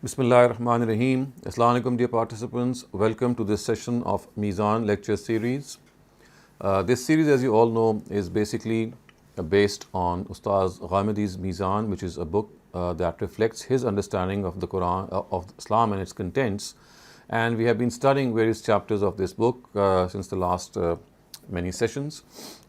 Bismillahirrahmanirrahim. Assalamu alaikum, dear participants. Welcome to this session of Meezan lecture series. This series, as you all know, is basically based on Ustaz Ghamidi's Meezan, which is a book that reflects his understanding of the Quran, of Islam and its contents. And we have been studying various chapters of this book since the last many sessions.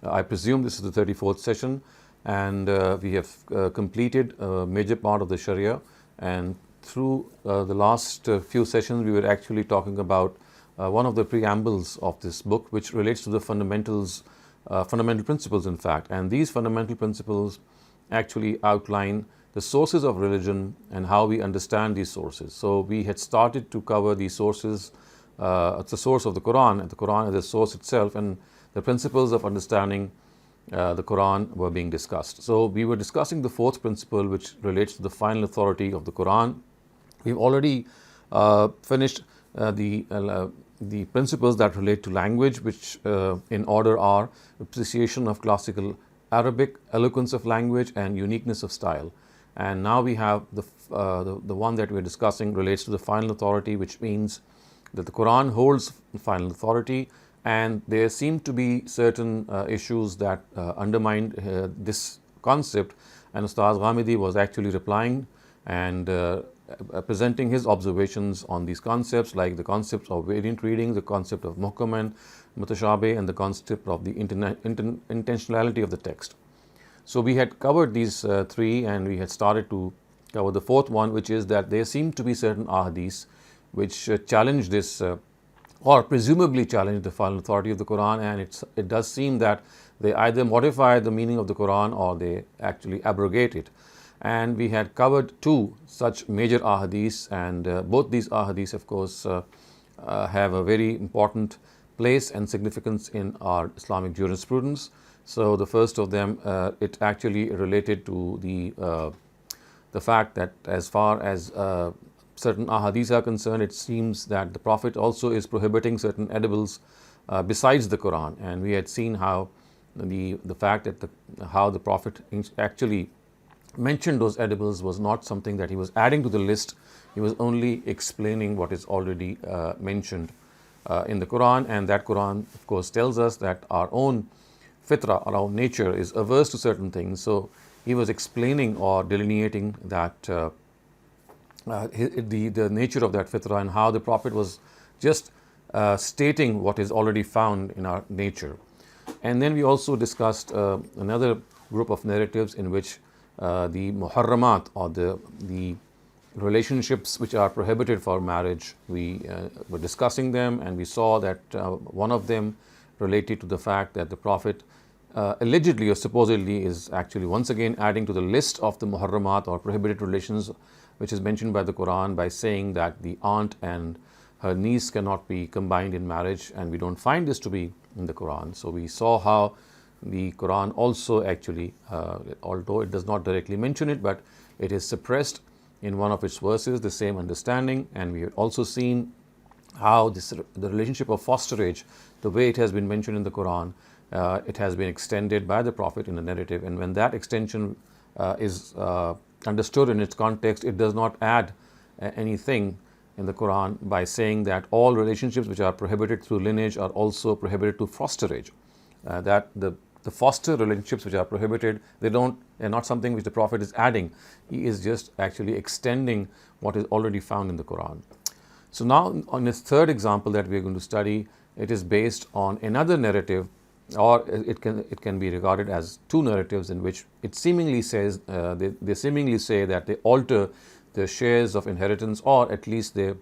I presume this is the 34th session, and we have completed a major part of the Sharia. And through the last few sessions, we were actually talking about one of the preambles of this book, which relates to the fundamentals, fundamental principles, in fact. And these fundamental principles actually outline the sources of religion and how we understand these sources. So we had started to cover these sources. It's the source of the Quran, and the Quran is the source itself, and the principles of understanding the Quran were being discussed. So we were discussing the fourth principle, which relates to the final authority of the Quran. We've already finished the principles that relate to language, which in order are appreciation of classical Arabic, eloquence of language, and uniqueness of style. And now we have the one that we're discussing relates to the final authority, which means that the Quran holds final authority, and there seem to be certain issues that undermine this concept. And Ustaz Ghamidi was actually replying and presenting his observations on these concepts, like the concepts of variant reading, the concept of muhkam and mutashabih, and the concept of the intentionality of the text. So we had covered these three, and we had started to cover the fourth one, which is that there seem to be certain ahadiths which challenge this or presumably challenge the final authority of the Quran, and it does seem that they either modify the meaning of the Quran or they actually abrogate it. And we had covered two such major ahadiths, and both these ahadiths, of course, have a very important place and significance in our Islamic jurisprudence. So the first of them, it actually related to the fact that as far as certain ahadiths are concerned, it seems that the Prophet also is prohibiting certain edibles besides the Quran. And we had seen how the fact that how the Prophet actually mentioned those edibles was not something that he was adding to the list. He was only explaining what is already mentioned in the Quran, and that Quran, of course, tells us that our own fitra, our own nature, is averse to certain things. So he was explaining or delineating that the nature of that fitra, and how the Prophet was just stating what is already found in our nature. And then we also discussed another group of narratives in which the muharramat, or the relationships which are prohibited for marriage, we were discussing them, and we saw that one of them related to the fact that the Prophet allegedly or supposedly is actually once again adding to the list of the muharramat or prohibited relations which is mentioned by the Quran, by saying that the aunt and her niece cannot be combined in marriage, and we don't find this to be in the Quran. So we saw how the Quran also actually, although it does not directly mention it, but it is suppressed in one of its verses, the same understanding. And we have also seen how the relationship of fosterage, the way it has been mentioned in the Quran, it has been extended by the Prophet in the narrative. And when that extension is understood in its context, it does not add anything in the Quran by saying that all relationships which are prohibited through lineage are also prohibited to fosterage. That the foster relationships which are prohibited, they're not something which the Prophet is adding. He is just actually extending what is already found in the Quran. So now on this third example that we are going to study, it is based on another narrative, or it can be regarded as two narratives, in which it seemingly says they seemingly say that they alter the shares of inheritance, or at least they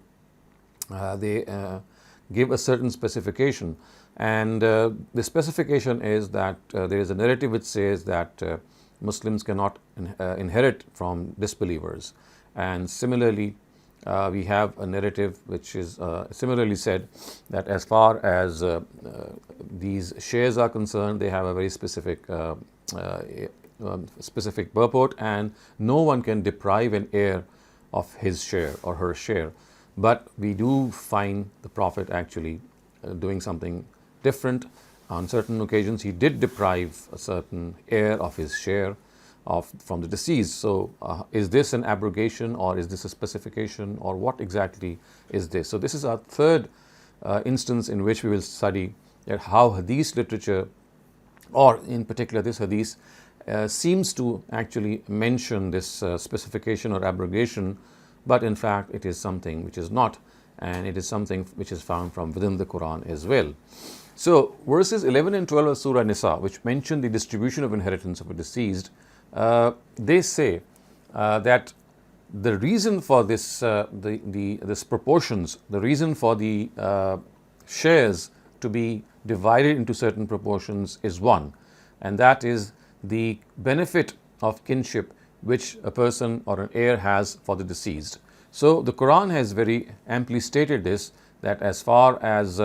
give a certain specification. And the specification is that there is a narrative which says that Muslims cannot inherit from disbelievers. And similarly, we have a narrative which is similarly said that as far as these shares are concerned, they have a very specific purport, and no one can deprive an heir of his share or her share. But we do find the Prophet actually doing something different. On certain occasions, he did deprive a certain heir of his share. from the deceased. So is this an abrogation, or is this a specification, or what exactly is this? So this is our third instance in which we will study how hadith literature, or in particular this hadith, seems to actually mention this specification or abrogation, but in fact it is something which is not, and it is something which is found from within the Quran as well. So verses 11 and 12 of Surah Nisa, which mention the distribution of inheritance of a deceased, they say that the reason for this, this proportions, the reason for the shares to be divided into certain proportions is one, and that is the benefit of kinship which a person or an heir has for the deceased. So the Quran has very amply stated this, that as far as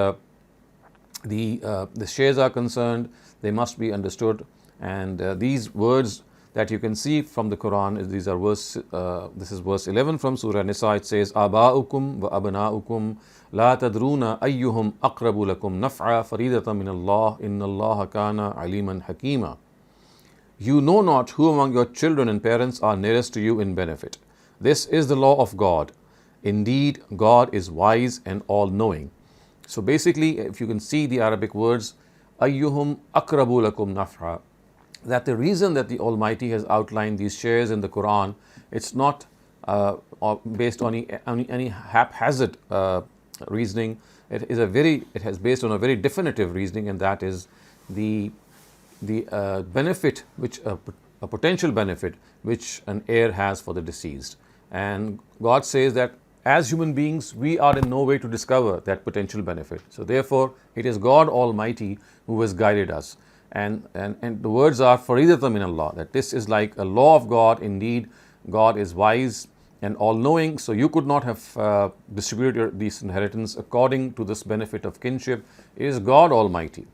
the shares are concerned, they must be understood, and these words that you can see from the Quran, these are this is verse 11 from Surah Nisa. It says, Aba'ukum wa abna'ukum la tadruna ayyuhum aqrabu lakum naf'a faridatan min Allah inna Allah kana aliman hakima. You know not who among your children and parents are nearest to you in benefit. This is the law of God. Indeed, God is wise and all-knowing. So basically, if you can see the Arabic words, ayyuhum aqrabu lakum naf'a, that the reason that the Almighty has outlined these shares in the Quran, it's not based on any haphazard reasoning. It has based on a very definitive reasoning, and that is the benefit, which a potential benefit which an heir has for the deceased. And God says that as human beings, we are in no way to discover that potential benefit. So therefore, it is God Almighty who has guided us. And the words are faridatan min Allah, that this is like a law of God. Indeed, God is wise and all-knowing. So you could not have distributed this inheritance according to this benefit of kinship. It is God Almighty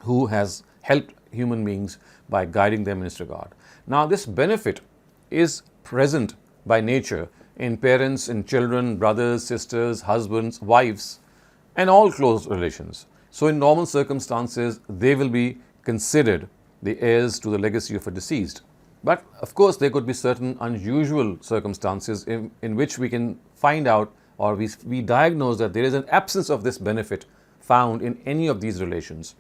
who has helped human beings by guiding them in this regard. Now, this benefit is present by nature in parents, in children, brothers, sisters, husbands, wives, and all close relations. So in normal circumstances, they will be considered the heirs to the legacy of a deceased. But of course, there could be certain unusual circumstances in which we can find out, or we diagnose that there is an absence of this benefit found in any of these relations.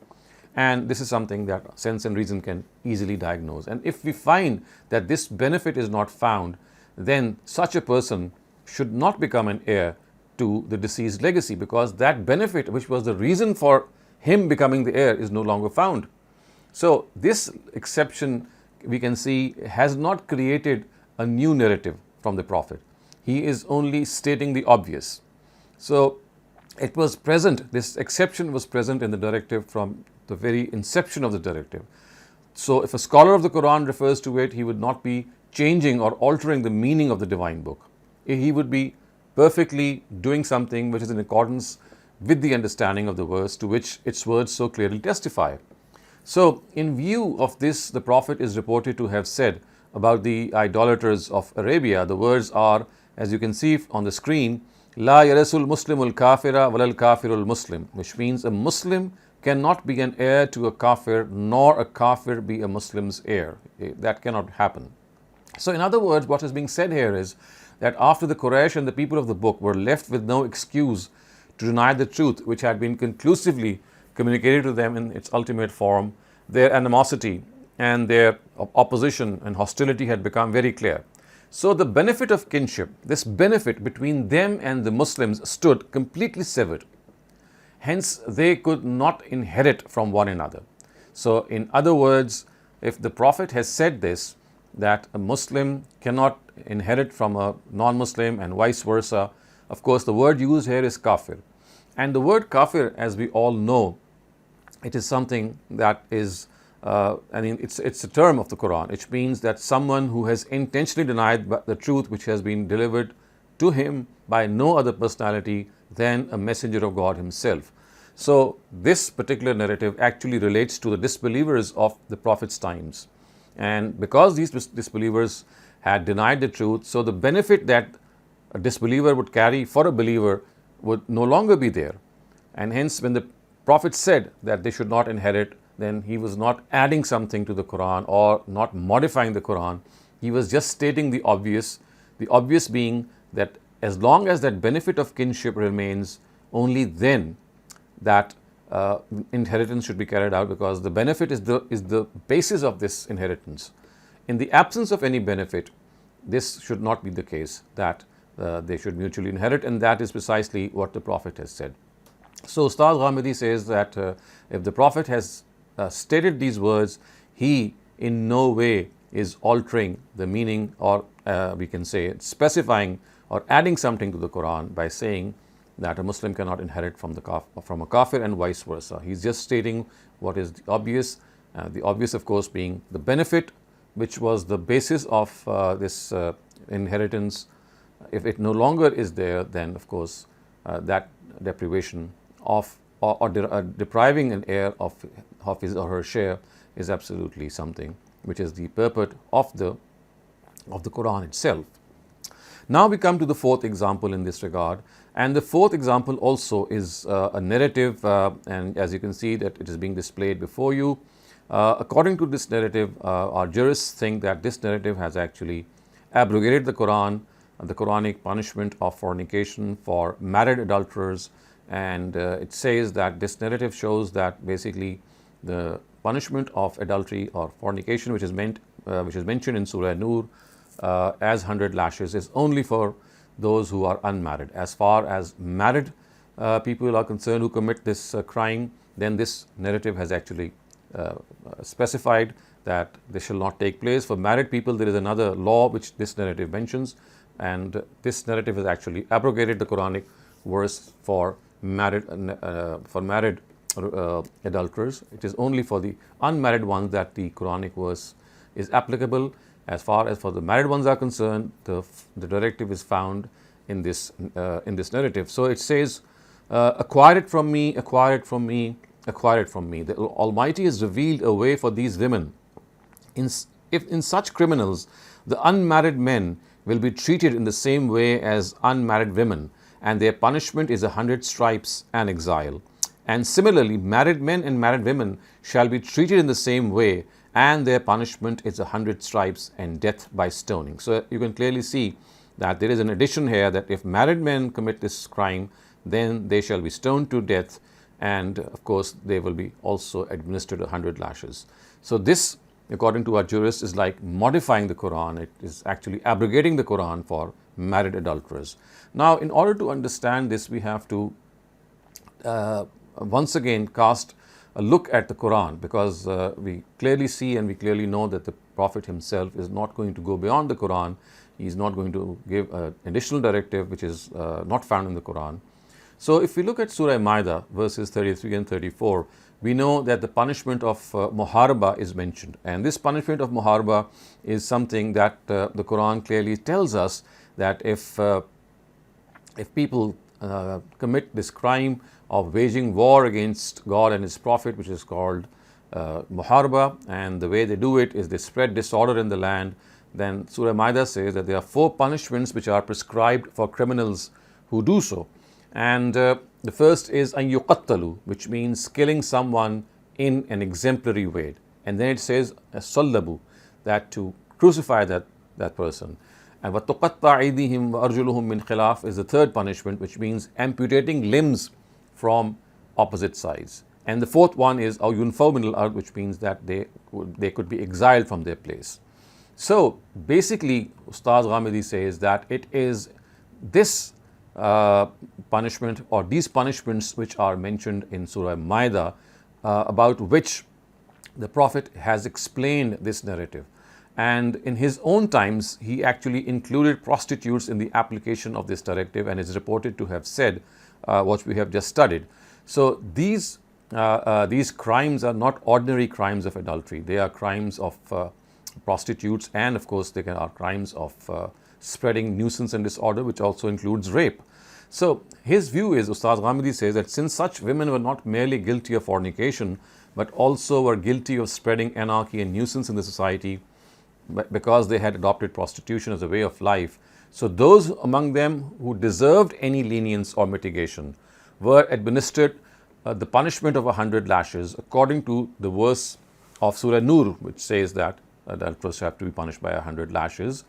And this is something that sense and reason can easily diagnose. And if we find that this benefit is not found, then such a person should not become an heir to the deceased legacy, because that benefit, which was the reason for him becoming the heir, is no longer found. So this exception, we can see, has not created a new narrative from the Prophet. He is only stating the obvious. So it was present, this exception was present in the directive from the very inception of the directive. So if a scholar of the Quran refers to it, he would not be changing or altering the meaning of the divine book. He would be perfectly doing something which is in accordance with the understanding of the verse to which its words so clearly testify. So in view of this, the Prophet is reported to have said about the idolaters of Arabia, the words are, as you can see on the screen, La yarasul muslimul kafira walal kafirul muslim, which means a Muslim cannot be an heir to a kafir, nor a kafir be a Muslim's heir. That cannot happen. So in other words, what is being said here is that after the Quraysh and the people of the book were left with no excuse to deny the truth which had been conclusively communicated to them in its ultimate form, their animosity and their opposition and hostility had become very clear. So the benefit of kinship, this benefit between them and the Muslims, stood completely severed. Hence, they could not inherit from one another. So in other words, if the Prophet has said this, that a Muslim cannot inherit from a non-Muslim and vice versa, of course the word used here is kafir. And the word kafir, as we all know, it is something that is, it's a term of the Quran, which means that someone who has intentionally denied the truth which has been delivered to him by no other personality than a messenger of God himself. So this particular narrative actually relates to the disbelievers of the Prophet's times. And because these disbelievers had denied the truth, so the benefit that a disbeliever would carry for a believer would no longer be there. And hence, when the Prophet said that they should not inherit then he was not adding something to the Quran or not modifying the Quran. He was just stating the obvious being that as long as that benefit of kinship remains, only then that inheritance should be carried out, because the benefit is the basis of this inheritance. In the absence of any benefit, this should not be the case, that they should mutually inherit, and that is precisely what the Prophet has said. So Ustaz Ghamidi says that if the Prophet has stated these words, he in no way is altering the meaning, or we can say specifying or adding something to the Quran by saying that a Muslim cannot inherit from a kafir and vice versa. He's just stating what is the obvious of course being the benefit, which was the basis of this inheritance. If it no longer is there, then of course that deprivation of or depriving an heir of his or her share is absolutely something which is the purport of the Quran itself. Now we come to the fourth example in this regard, and the fourth example also is a narrative, and as you can see that it is being displayed before you. According to this narrative, our jurists think that this narrative has actually abrogated the Quran, the Quranic punishment of fornication for married adulterers, and it says that this narrative shows that basically the punishment of adultery or fornication, which is mentioned in Surah Nur as 100 lashes, is only for those who are unmarried. As far as married people are concerned who commit this crime, then this narrative has actually specified that this shall not take place. For married people, there is another law which this narrative mentions, and this narrative has actually abrogated the Quranic verse for married adulterers. It is only for the unmarried ones that the Quranic verse is applicable. As far as for the married ones are concerned, the directive is found in this narrative. So it says, acquire it from me, acquire it from me, acquire it from me. The Almighty has revealed a way for these women. If in such criminals, the unmarried men will be treated in the same way as unmarried women, and their punishment is 100 stripes and exile. And similarly, married men and married women shall be treated in the same way, and their punishment is 100 stripes and death by stoning. So you can clearly see that there is an addition here, that if married men commit this crime, then they shall be stoned to death, and of course they will be also administered 100 lashes. So this, according to our jurists, is like modifying the Quran. It is actually abrogating the Quran for married adulterers. Now, in order to understand this, we have to once again cast a look at the Quran, because we clearly see and we clearly know that the Prophet himself is not going to go beyond the Quran. He is not going to give an additional directive which is not found in the Quran. So if we look at Surah Maida verses 33 and 34, we know that the punishment of muharaba is mentioned, and this punishment of muharaba is something that the Quran clearly tells us that if people commit this crime of waging war against God and His Prophet, which is called muharaba, and the way they do it is they spread disorder in the land, then Surah Maida says that there are 4 punishments which are prescribed for criminals who do so. And the first is an yuqattalu, which means killing someone in an exemplary way. And then it says sallabu, that to crucify that person. And وَتُقَطَّعْ أَيْدِيهِمْ وَأَرْجُلُهُمْ مِنْ خِلَافٍ is the third punishment, which means amputating limbs from opposite sides. And the fourth one is أَوْ يُنْفَوْا مِنَ الْأَرْضِ, which means that they could be exiled from their place. So basically, Ustaz Ghamidi says that it is this punishment or these punishments which are mentioned in Surah Maida, about which the Prophet has explained this narrative. And in his own times, he actually included prostitutes in the application of this directive, and is reported to have said what we have just studied. So these crimes are not ordinary crimes of adultery. They are crimes of prostitutes, and of course they are crimes of spreading nuisance and disorder, which also includes rape. So his view is, Ustaz Ghamidi says, that since such women were not merely guilty of fornication, but also were guilty of spreading anarchy and nuisance in the society, because they had adopted prostitution as a way of life, so those among them who deserved any lenience or mitigation were administered the punishment of 100 lashes according to the verse of Surah Nur, which says that adulterers have to be punished by 100 lashes.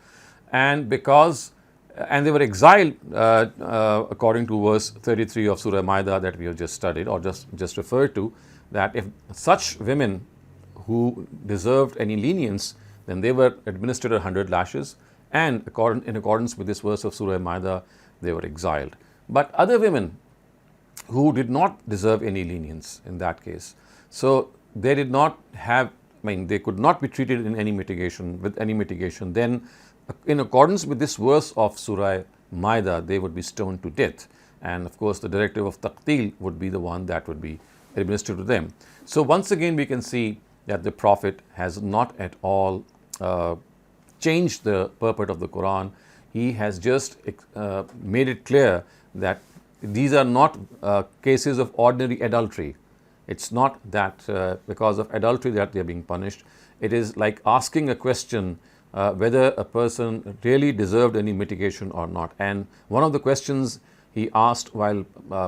And they were exiled according to verse 33 of Surah Maida that we have just studied or just referred to, that if such women who deserved any lenience, then they were administered 100 lashes, and in accordance with this verse of Surah Maida, they were exiled. But other women who did not deserve any lenience in that case, so they did not have, they could not be treated in any mitigation, then in accordance with this verse of Surah Maida, they would be stoned to death. And of course, the directive of taqtil would be the one that would be administered to them. So once again, we can see that the Prophet has not at all changed the purport of the Quran. He has just made it clear that these are not cases of ordinary adultery. It's not that because of adultery that they are being punished. It is like asking a question whether a person really deserved any mitigation or not. And one of the questions he asked while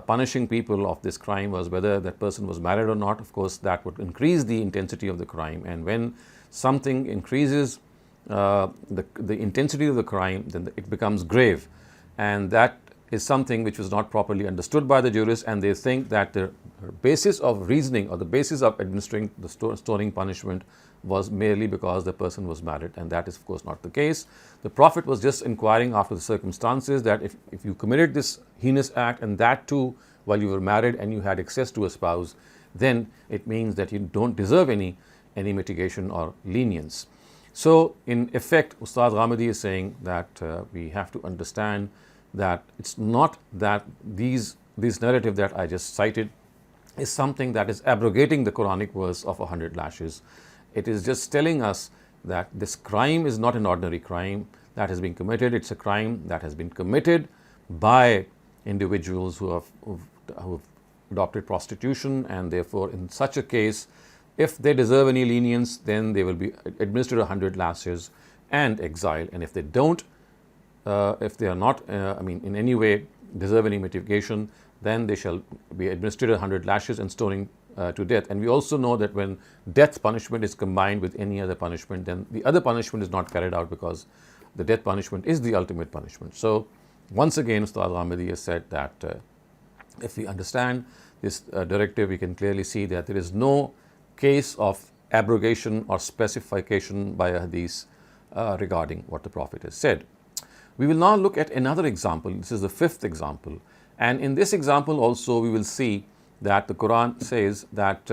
punishing people of this crime was whether that person was married or not. Of course, that would increase the intensity of the crime. And when something increases the intensity of the crime, then it becomes grave. And that is something which was not properly understood by the jurists, and they think that the basis of reasoning or the basis of administering the stoning punishment was merely because the person was married, and that is of course not the case. The Prophet was just inquiring after the circumstances that if you committed this heinous act, and that too while you were married and you had access to a spouse, then it means that you don't deserve any mitigation or lenience. So in effect, Ustad Ghamidi is saying that we have to understand that it's not that this narrative that I just cited is something that is abrogating the Quranic verse of 100 lashes. It is just telling us that this crime is not an ordinary crime that has been committed. It's a crime that has been committed by individuals who have adopted prostitution, and therefore in such a case, if they deserve any lenience, then they will be administered 100 lashes and exiled. And if they don't, if they are not, in any way deserve any mitigation, then they shall be administered 100 lashes and stoning to death. And we also know that when death punishment is combined with any other punishment, then the other punishment is not carried out, because the death punishment is the ultimate punishment. So once again, Ustad Ghamidi has said that if we understand this directive, we can clearly see that there is no case of abrogation or specification by a hadith regarding what the Prophet has said. We will now look at another example. This is the fifth example. And in this example also we will see that the Quran says that,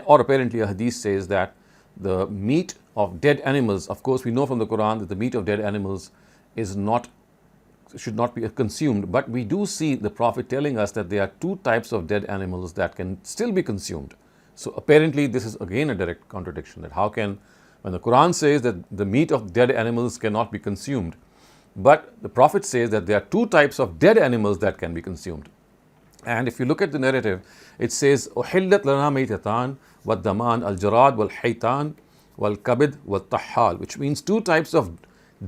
or apparently a hadith says that the meat of dead animals, of course we know from the Quran that the meat of dead animals should not be consumed, but we do see the Prophet telling us that there are two types of dead animals that can still be consumed. So apparently this is again a direct contradiction, that how can, when the Quran says that the meat of dead animals cannot be consumed, but the Prophet says that there are two types of dead animals that can be consumed. And if you look at the narrative, it says أُحِلَّتْ لَنَا مَيْتَتَانِ وَالدَّمَانِ الْجَرَادُ وَالْحَيْتَانِ وَالْكَبِدُ وَالطَّحَّالِ, which means two types of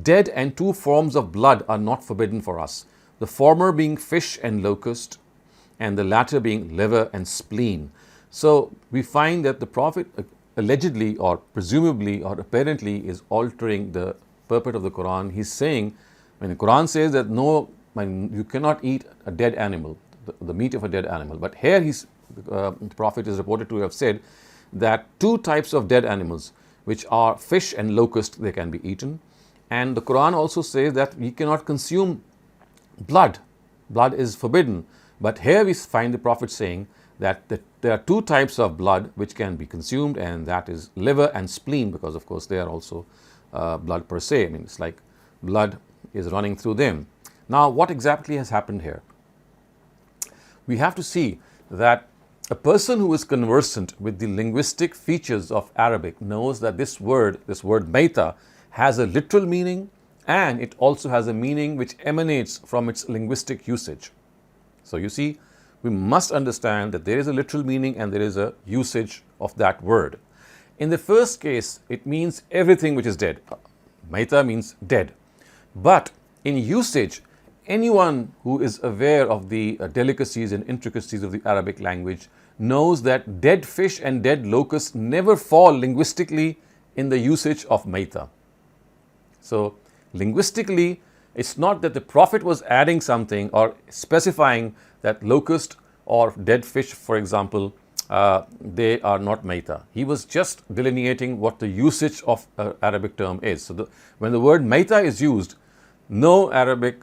dead and two forms of blood are not forbidden for us. The former being fish and locust, and the latter being liver and spleen. So we find that the Prophet allegedly or presumably or apparently is altering the purport of the Quran. He's saying, when the Quran says that you cannot eat a dead animal, the meat of a dead animal, but here the Prophet is reported to have said that two types of dead animals, which are fish and locust, they can be eaten. And the Quran also says that we cannot consume blood. Blood is forbidden. But here we find the Prophet saying that there are two types of blood which can be consumed, and that is liver and spleen, because of course they are also blood per se. It's like blood is running through them. Now, what exactly has happened here? We have to see that a person who is conversant with the linguistic features of Arabic knows that this word maita, has a literal meaning, and it also has a meaning which emanates from its linguistic usage. So you see, we must understand that there is a literal meaning and there is a usage of that word. In the first case, it means everything which is dead. Maita means dead. But in usage, anyone who is aware of the delicacies and intricacies of the Arabic language knows that dead fish and dead locusts never fall linguistically in the usage of maita. So, linguistically, it's not that the Prophet was adding something or specifying that locust or dead fish, for example, they are not maita. He was just delineating what the usage of an Arabic term is. So, when the word maita is used, no Arabic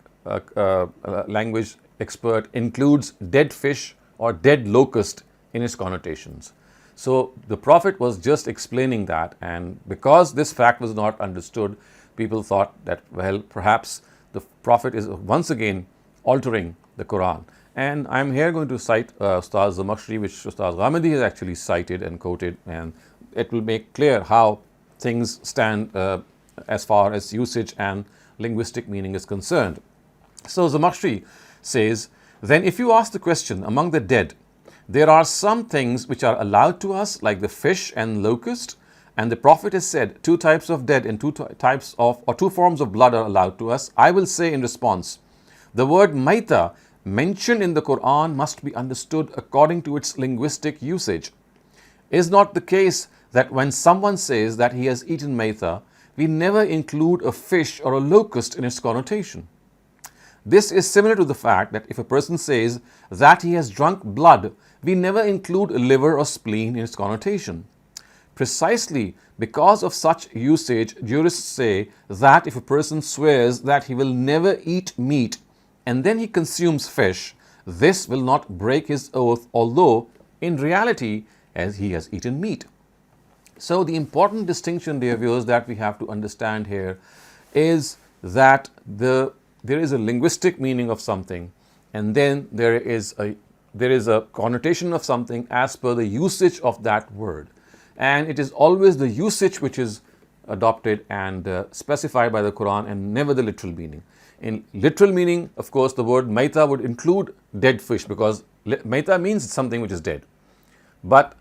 language expert includes dead fish or dead locust in its connotations. So, the Prophet was just explaining that, and because this fact was not understood, people thought that, well, perhaps the Prophet is once again altering the Quran. And I'm here going to cite Ustaz Zamakhshari, which Ustaz Ghamidi has actually cited and quoted, and it will make clear how things stand as far as usage and linguistic meaning is concerned. So Zamakhshari says, then if you ask the question, among the dead, there are some things which are allowed to us, like the fish and locust, and the Prophet has said two types of dead and two forms of blood are allowed to us. I will say in response, the word maita mentioned in the Quran must be understood according to its linguistic usage. Is not the case that when someone says that he has eaten maita, we never include a fish or a locust in its connotation? This is similar to the fact that if a person says that he has drunk blood, we never include a liver or spleen in its connotation. Precisely because of such usage, jurists say that if a person swears that he will never eat meat and then he consumes fish, this will not break his oath, although in reality as he has eaten meat. So the important distinction, dear viewers, that we have to understand here is that there is a linguistic meaning of something, and then there is a connotation of something as per the usage of that word. And it is always the usage which is adopted and specified by the Quran, and never the literal meaning. In literal meaning, of course, the word maita would include dead fish, because maita means something which is dead. But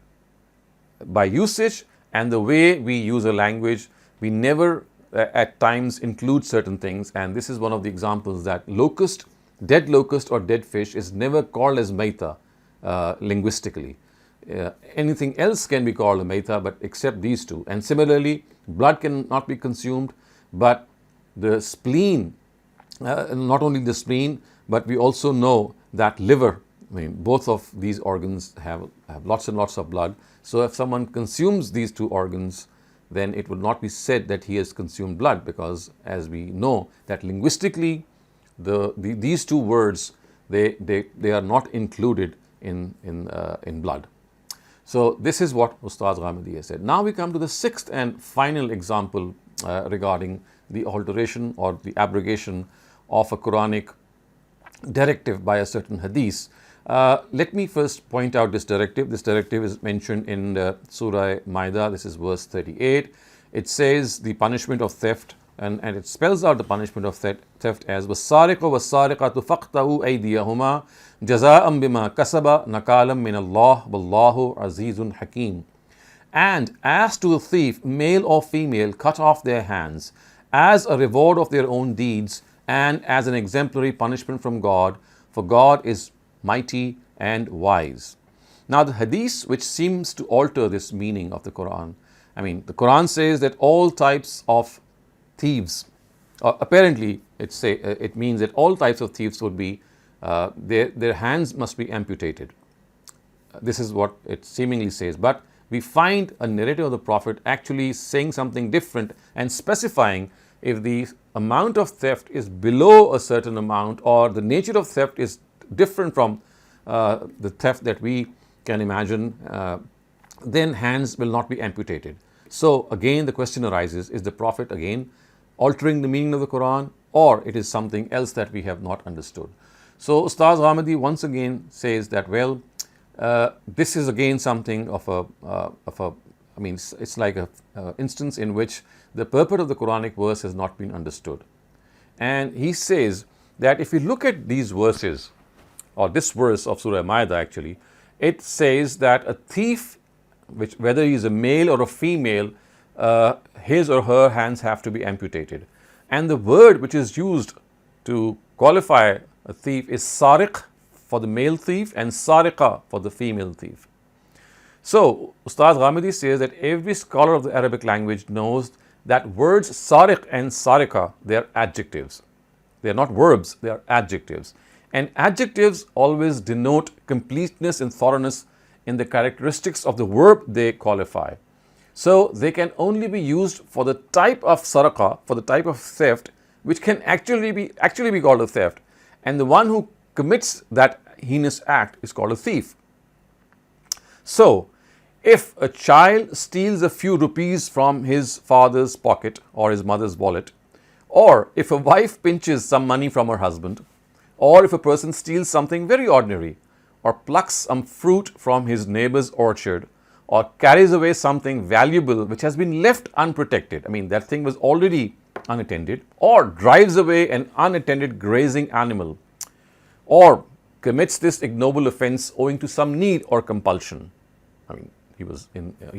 by usage and the way we use a language, we never at times include certain things, and this is one of the examples that dead locust or dead fish is never called as maita linguistically. Anything else can be called a maita, but except these two. And similarly, blood cannot be consumed, but the spleen, not only the spleen, but we also know that liver, both of these organs have lots and lots of blood. So if someone consumes these two organs, then it would not be said that he has consumed blood, because as we know that linguistically these two words, they are not included in blood. So this is what Ustaz Ghamidi has said. Now we come to the sixth and final example regarding the alteration or the abrogation of a Quranic directive by a certain hadith. Let me first point out this directive. This directive is mentioned in Surah Maida. This is verse 38. It says the punishment of theft, and it spells out the punishment of theft as وَالسَّارِقُ وَالسَّارِقَةُ فَاقْطَعُوا أَيْدِيَهُمَا جَزَاءً بِمَا كَسَبَ نَكَالًا مِنَ اللَّهِ وَاللَّهُ عَزِيزٌ حَكِيمٌ. And as to the thief, male or female, cut off their hands as a reward of their own deeds and as an exemplary punishment from God, for God is mighty and wise. Now the hadith which seems to alter this meaning of the Quran, the Quran says that all types of thieves, apparently it means that all types of thieves would be, their hands must be amputated. This is what it seemingly says, but we find a narrative of the Prophet actually saying something different and specifying if the amount of theft is below a certain amount, or the nature of theft is different from the theft that we can imagine, then hands will not be amputated. So again the question arises, is the Prophet again altering the meaning of the Quran, or it is something else that we have not understood? So Ustaz Ghamidi once again says that, well, this is again something of a it's like a instance in which the purport of the Quranic verse has not been understood. And he says that if you look at these verses, or this verse of Surah Maida actually, it says that a thief, whether he is a male or a female, his or her hands have to be amputated. And the word which is used to qualify a thief is sariq for the male thief and sariqa for the female thief. So, Ustaz Ghamidi says that every scholar of the Arabic language knows that words sariq and sarika, they are adjectives. They are not verbs, they are adjectives. And adjectives always denote completeness and thoroughness in the characteristics of the verb they qualify. So, they can only be used for the type of sarqa, for the type of theft, which can actually be called a theft. And the one who commits that heinous act is called a thief. So, if a child steals a few rupees from his father's pocket or his mother's wallet, or if a wife pinches some money from her husband, or if a person steals something very ordinary, or plucks some fruit from his neighbor's orchard, or carries away something valuable which has been left unprotected, I mean that thing was already unattended, or drives away an unattended grazing animal, or commits this ignoble offense owing to some need or compulsion, I mean he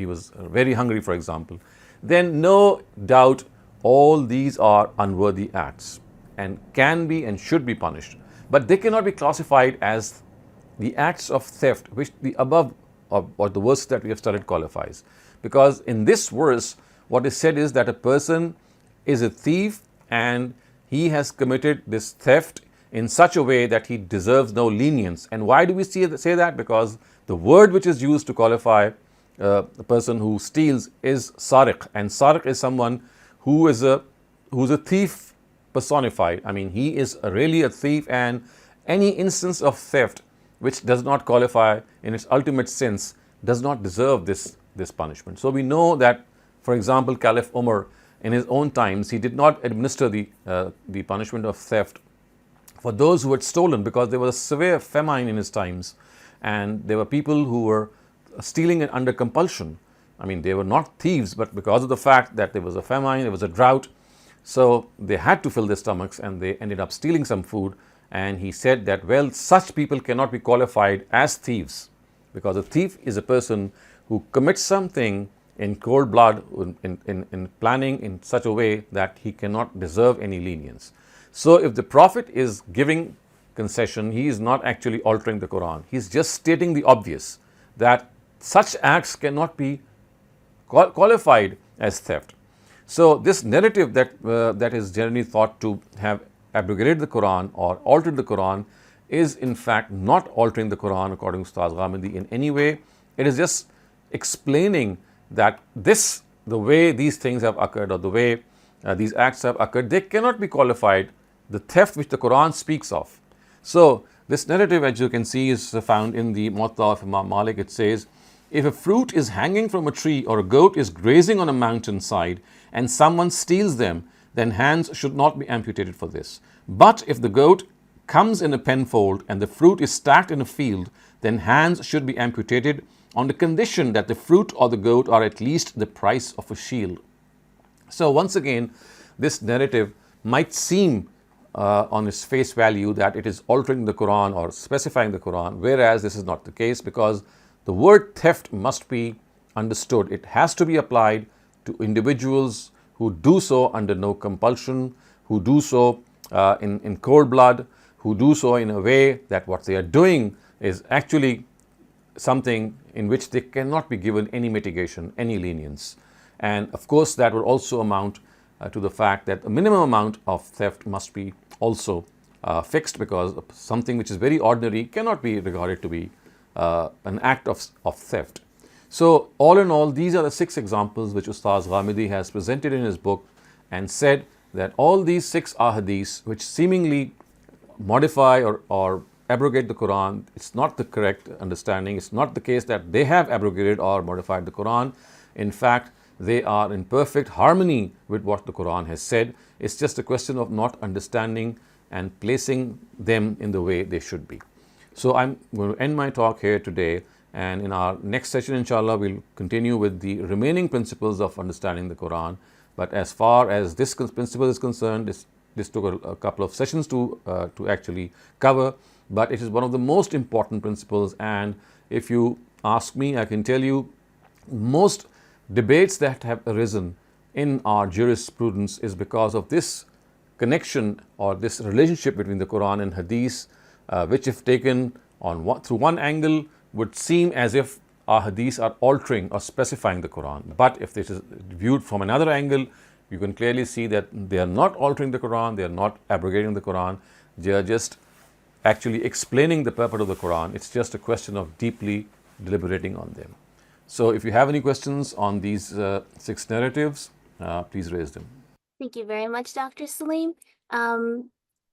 was very hungry, for example, then no doubt all these are unworthy acts and can be and should be punished. But they cannot be classified as the acts of theft which the above or the verse that we have studied qualifies. Because in this verse, what is said is that a person is a thief and he has committed this theft in such a way that he deserves no lenience. And why do we say that? Because the word which is used to qualify the person who steals is sariq, and sariq is someone who is a thief personified. I mean, he is really a thief, and any instance of theft which does not qualify in its ultimate sense does not deserve this punishment. So we know that, for example, Caliph Umar in his own times, he did not administer the punishment of theft for those who had stolen, because there was a severe famine in his times, and there were people who were stealing it under compulsion. I mean, they were not thieves, but because of the fact that there was a famine, there was a drought, so they had to fill their stomachs and they ended up stealing some food. And he said that, well, such people cannot be qualified as thieves, because a thief is a person who commits something in cold blood, in planning in such a way that he cannot deserve any lenience. So if the Prophet is giving concession, he is not actually altering the Quran. He is just stating the obvious, that such acts cannot be qualified as theft. So this narrative that is generally thought to have abrogated the Quran or altered the Quran is in fact not altering the Quran according to Ustaz Ghamidi in any way. It is just explaining that the way these things have occurred, or the way these acts have occurred, they cannot be qualified the theft which the Quran speaks of. So this narrative, as you can see, is found in the Muwatta of Imam Malik. It says, if a fruit is hanging from a tree or a goat is grazing on a mountainside and someone steals them, then hands should not be amputated for this. But if the goat comes in a penfold and the fruit is stacked in a field, then hands should be amputated on the condition that the fruit or the goat are at least the price of a shield. So once again, this narrative might seem on its face value that it is altering the Quran or specifying the Quran, whereas this is not the case, because the word theft must be understood. It has to be applied to individuals who do so under no compulsion, who do so in cold blood, who do so in a way that what they are doing is actually something in which they cannot be given any mitigation, any lenience. And of course, that will also amount to the fact that a minimum amount of theft must be also fixed, because something which is very ordinary cannot be regarded to be an act of theft. So all in all, these are the 6 examples which Ustaz Ghamidi has presented in his book, and said that all these 6 ahadiths which seemingly modify or abrogate the Quran, it's not the correct understanding. It's not the case that they have abrogated or modified the Quran. In fact, they are in perfect harmony with what the Quran has said. It's just a question of not understanding and placing them in the way they should be. So I'm going to end my talk here today, and in our next session, inshallah, we'll continue with the remaining principles of understanding the Quran. But as far as this principle is concerned, this took a couple of sessions to actually cover, but it is one of the most important principles. And if you ask me, I can tell you, most debates that have arisen in our jurisprudence is because of this connection or this relationship between the Quran and Hadith, which if taken through one angle would seem as if our Hadiths are altering or specifying the Quran. But if this is viewed from another angle, you can clearly see that they are not altering the Quran, they are not abrogating the Quran, they are just actually explaining the purport of the Quran. It's just a question of deeply deliberating on them. So if you have any questions on these 6 narratives, please raise them. Thank you very much, Dr. Saleem.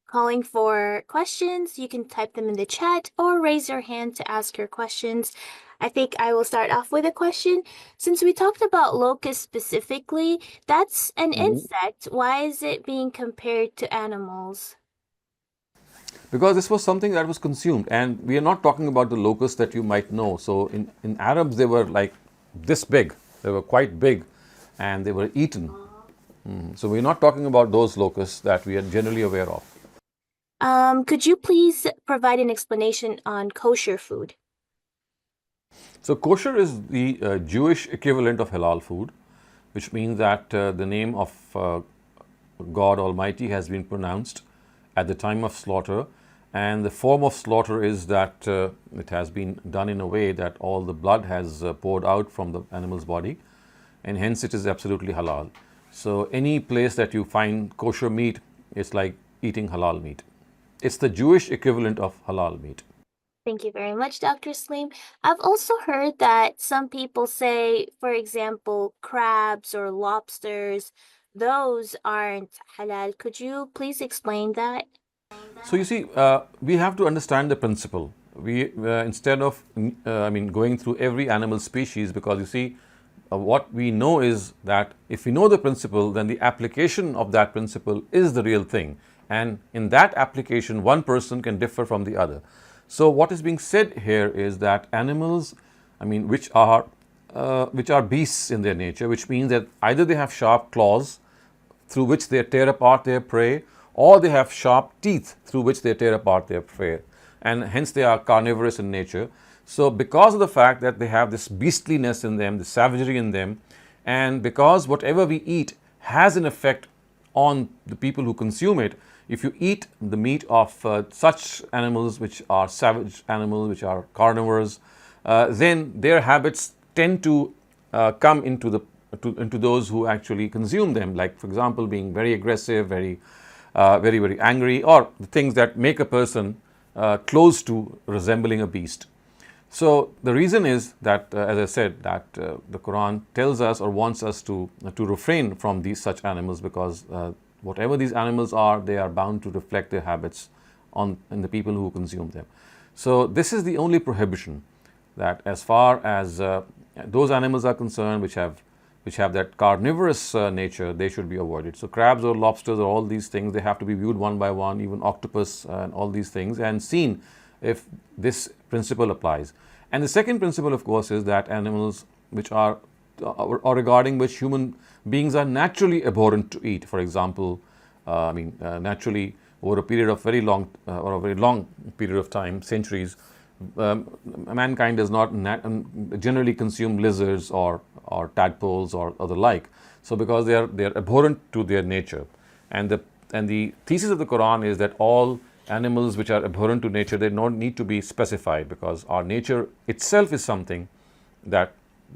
Calling for questions, you can type them in the chat or raise your hand to ask your questions. I think I will start off with a question. Since we talked about locusts specifically, that's an insect. Why is it being compared to animals? Because this was something that was consumed, and we are not talking about the locusts that you might know. So in Arabs, they were like this big, they were quite big, and they were eaten. So we're not talking about those locusts that we are generally aware of. Could you please provide an explanation on kosher food? So kosher is the Jewish equivalent of halal food, which means that the name of God Almighty has been pronounced at the time of slaughter, and the form of slaughter is that it has been done in a way that all the blood has poured out from the animal's body, and hence it is absolutely halal. So any place that you find kosher meat, it's like eating halal meat. It's the Jewish equivalent of halal meat. Thank you very much, Dr. Saleem. I've also heard that some people say, for example, crabs or lobsters, those aren't halal. Could you please explain that? So you see, we have to understand the principle. We instead of going through every animal species, because you see, what we know is that if we know the principle, then the application of that principle is the real thing. And in that application, one person can differ from the other. So what is being said here is that animals, which are beasts in their nature, which means that either they have sharp claws through which they tear apart their prey, or they have sharp teeth through which they tear apart their prey, and hence they are carnivorous in nature. So because of the fact that they have this beastliness in them, the savagery in them, and because whatever we eat has an effect on the people who consume it, if you eat the meat of such animals which are savage animals, which are carnivores, then their habits tend to come into those who actually consume them, like for example being very aggressive, very angry, or the things that make a person close to resembling a beast. So the reason is that, as I said, that the Quran tells us or wants us to refrain from these such animals, because whatever these animals are, they are bound to reflect their habits in the people who consume them. So this is the only prohibition, that as far as those animals are concerned which have that carnivorous nature, they should be avoided. So crabs or lobsters or all these things, they have to be viewed one by one, even octopus and all these things, and seen if this principle applies. And the second principle, of course, is that animals which are or regarding which human beings are naturally abhorrent to eat. For example, naturally over a period of very long or a very long period of time, centuries, mankind does not generally consume lizards or tadpoles or the like. So because they are abhorrent to their nature, and the thesis of the Quran is that all animals which are abhorrent to nature, they don't need to be specified, because our nature itself is something that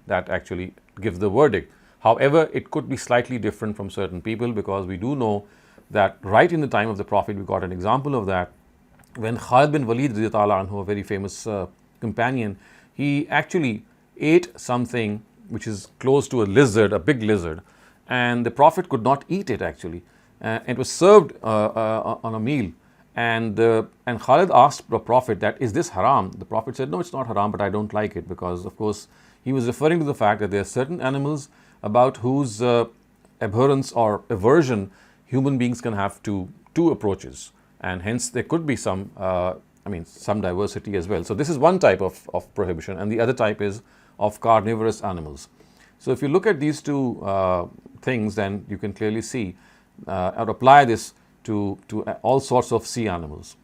actually gives the verdict. However, it could be slightly different from certain people, because we do know that right in the time of the Prophet, we got an example of that when Khalid bin Walid, a very famous companion, he actually ate something which is close to a lizard, a big lizard, and the Prophet could not eat it actually. It was served on a meal, and Khalid asked the Prophet that, is this haram? The Prophet said, no, it's not haram, but I don't like it, because of course he was referring to the fact that there are certain animals about whose abhorrence or aversion human beings can have two approaches, and hence there could be some diversity as well. So this is one type of prohibition, and the other type is of carnivorous animals. So if you look at these two things, then you can clearly see or apply this to all sorts of sea animals.